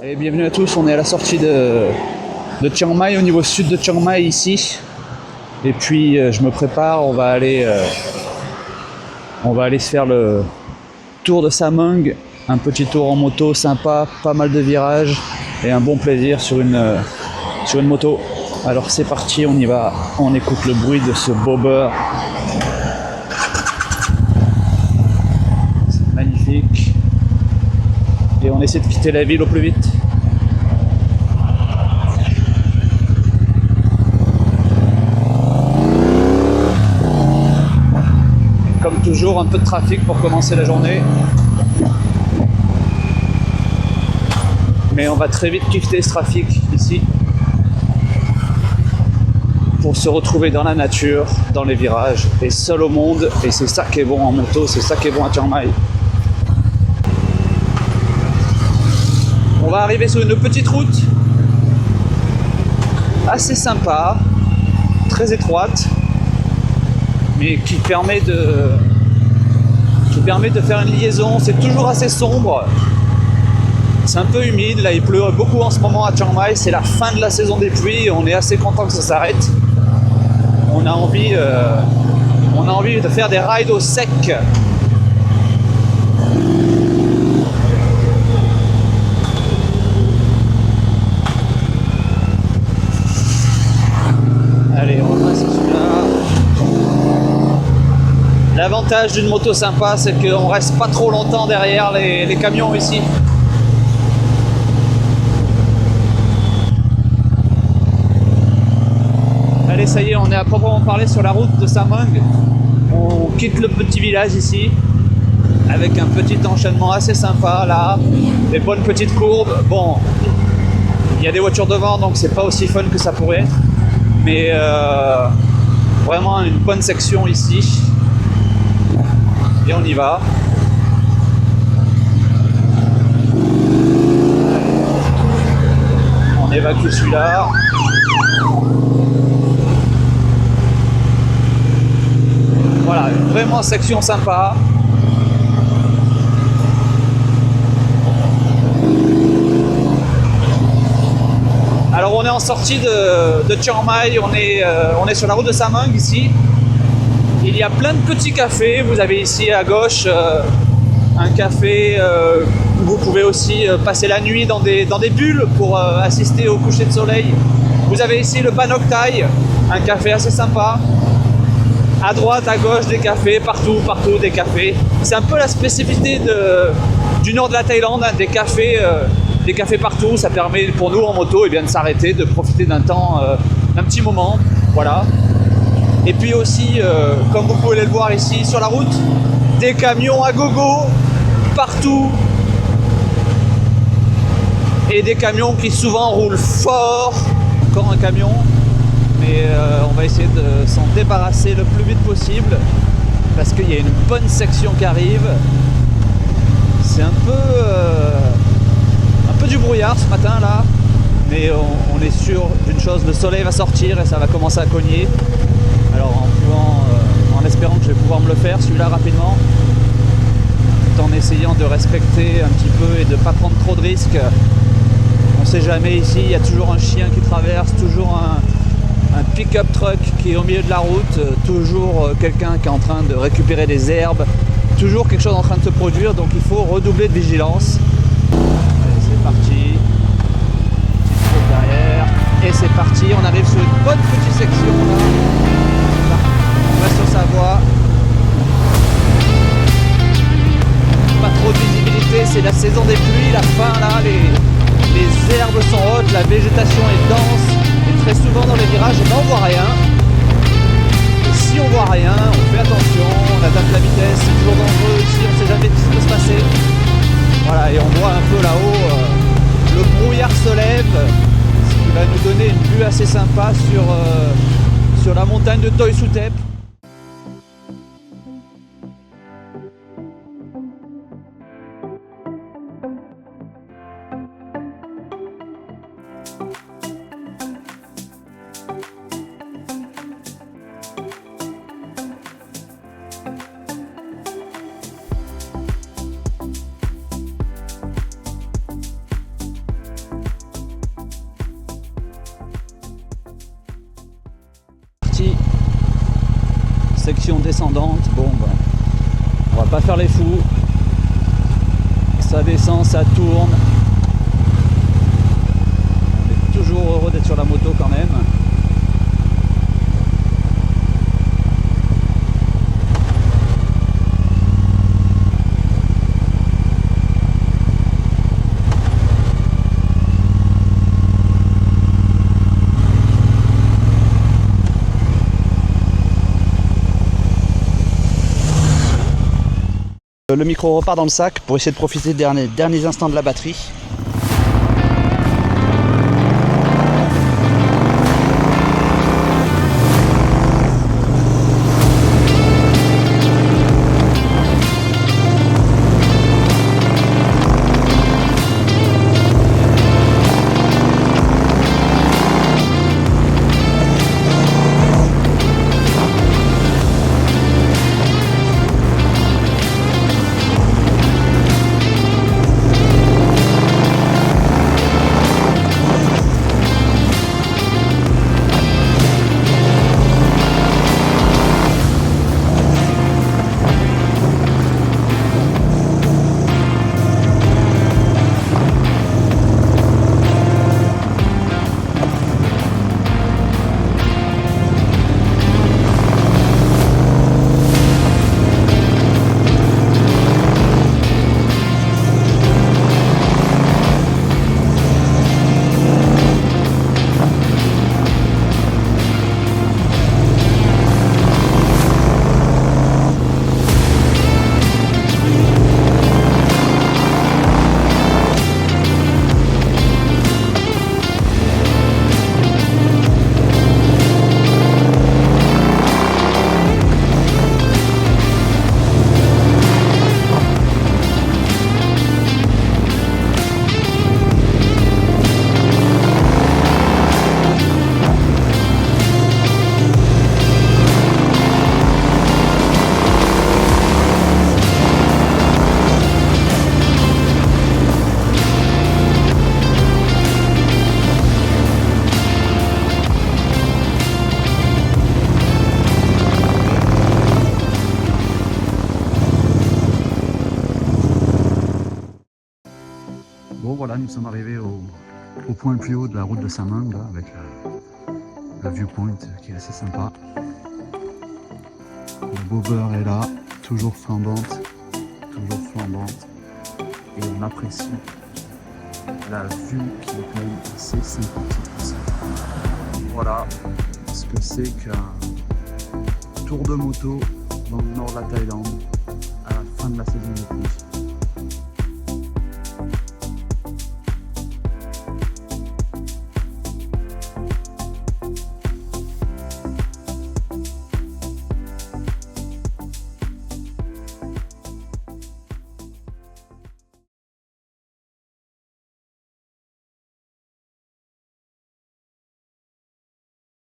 Allez, bienvenue à tous, on est à la sortie de Chiang Mai, au niveau sud de Chiang Mai ici. Et puis je me prépare, on va aller se faire le tour de Samung, un petit tour en moto sympa, pas mal de virages et un bon plaisir sur une moto. Alors c'est parti, on y va, on écoute le bruit de ce bobber. C'est magnifique. Et on essaie de quitter la ville au plus vite. Comme toujours, un peu de trafic pour commencer la journée. Mais on va très vite quitter ce trafic ici pour se retrouver dans la nature, dans les virages, et seul au monde. Et c'est ça qui est bon en moto, c'est ça qui est bon à Chiang Mai. On va arriver sur une petite route assez sympa, très étroite, mais qui permet de faire une liaison. C'est toujours assez sombre, c'est un peu humide, là il pleut beaucoup en ce moment à Chiang Mai, c'est la fin de la saison des pluies, on est assez content que ça s'arrête. On a envie de faire des rides au sec. Allez, on va passer celui-là. L'avantage d'une moto sympa, c'est qu'on reste pas trop longtemps derrière les camions ici. Allez, ça y est, on est à proprement parler sur la route de Samung. On quitte le petit village ici, avec un petit enchaînement assez sympa là, des bonnes petites courbes. Bon, il y a des voitures devant, donc c'est pas aussi fun que ça pourrait être. Mais vraiment une bonne section ici. Et on y va. On évacue celui-là. Voilà, vraiment section sympa. Alors on est en sortie de Chiang Mai, on est sur la route de Samung ici. Il y a plein de petits cafés, vous avez ici à gauche un café où vous pouvez aussi passer la nuit dans des bulles pour assister au coucher de soleil. Vous avez ici le Ban Oc Thai, un café assez sympa. À droite, à gauche, des cafés, partout des cafés. C'est un peu la spécificité du nord de la Thaïlande, hein, des cafés partout. Ça permet pour nous en moto de s'arrêter, de profiter d'un petit moment. Voilà. Et puis aussi, comme vous pouvez le voir ici sur la route, des camions à gogo partout. Et des camions qui souvent roulent fort. Encore un camion. Mais on va essayer de s'en débarrasser le plus vite possible parce qu'il y a une bonne section qui arrive. C'est un peu du brouillard ce matin là, mais on est sûr d'une chose, le soleil va sortir et ça va commencer à cogner. Alors en espérant que je vais pouvoir me le faire celui-là rapidement, tout en essayant de respecter un petit peu et de ne pas prendre trop de risques. On sait jamais ici, il y a toujours un chien qui traverse, toujours un pick-up truck qui est au milieu de la route, toujours quelqu'un qui est en train de récupérer des herbes, toujours quelque chose en train de se produire, donc il faut redoubler de vigilance. Allez, c'est parti, petite faute derrière, et c'est parti, on arrive sur une bonne petite section là, on reste sur sa voie, pas trop de visibilité, c'est la saison des pluies, la fin là, les herbes sont hautes, la végétation est dense. Et très souvent dans les virages, on n'en voit rien. Et si on voit rien, on fait attention, on adapte la vitesse, c'est toujours dangereux ici, on ne sait jamais ce qui peut se passer. Voilà, et on voit un peu là-haut, le brouillard se lève, ce qui va nous donner une vue assez sympa sur la montagne de Toi Suthep. section descendante. Bon, bah, on va pas faire les fous. Ça descend, ça tourne. On est toujours heureux d'être sur la moto quand même. Le micro repart dans le sac pour essayer de profiter des derniers instants de la batterie. Bon voilà, nous sommes arrivés au point le plus haut de la route de Saint-Meng, là, avec le viewpoint qui est assez sympa. Le bobber est là, toujours flambante, et on apprécie la vue qui est quand même assez sympathique. Voilà ce que c'est qu'un tour de moto dans le nord de la Thaïlande à la fin de la saison de pluie.